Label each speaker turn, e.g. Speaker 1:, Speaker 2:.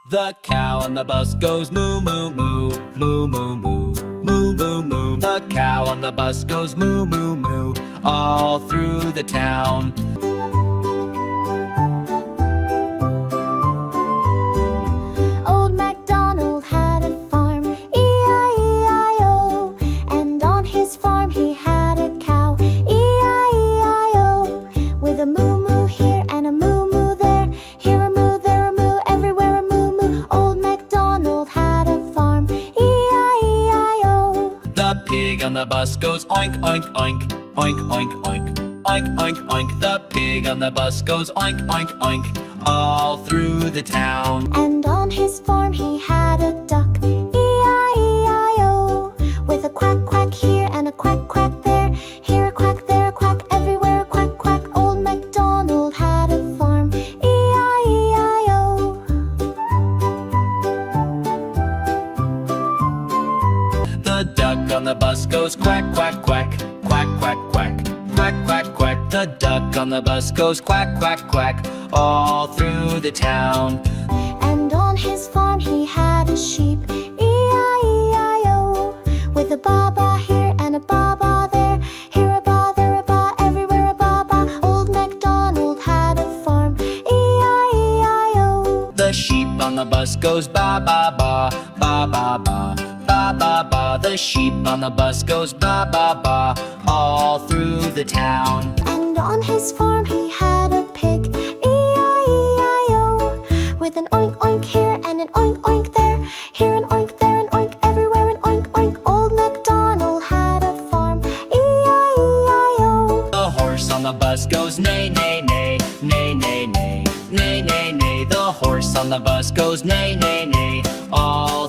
Speaker 1: The cow on the bus goes moo moo moo, moo moo moo, moo moo moo. The cow on the bus goes moo moo moo, all through the town.
Speaker 2: Old MacDonald had a farm, E-I-E-I-O. And on his farm he had a cow, E-I-E-I-O. With a moo moo here and a moo moo there, here a moo, there a moo, everywhere a moo moo. Old MacDonald had a farm, E-I-E-I-O.
Speaker 1: The pig on the bus goes oink oink oink, oink oink oink, oink oink oink. The pig on the bus goes oink oink oink, all through the town.
Speaker 2: And on his farm he had a duck, E-I-E-I-O. With a quack quack here and a quack quack there, here a quack, there a quack, everywhere a quack quack. Old MacDonald had a farm, E-I-E-I-O.
Speaker 1: The duck on the bus goes quack quack quack, quack quack quack, quack quack quack. The duck on the bus goes quack quack quack, all through the town.
Speaker 2: And on his farm he had a sheep, E-I-E-I-O. With a ba-ba here and a ba-ba there, here a ba, there a ba, everywhere a ba-ba. Old MacDonald had a farm, E-I-E-I-O.
Speaker 1: The sheep on the bus goes ba ba ba, ba ba ba, ba ba ba. The sheep on the bus goes ba ba ba, all through the town.
Speaker 2: And on his farm he had a pig, E-I-E-I-O. With an oink oink here and an oink oink there, here an oink, there an oink, everywhere an oink oink. Old MacDonald had a farm, E-I-E-I-O.
Speaker 1: The horse on the bus goes neigh neigh neigh, neigh neigh neigh, neigh neigh neigh. The horse on the bus goes neigh neigh neigh, all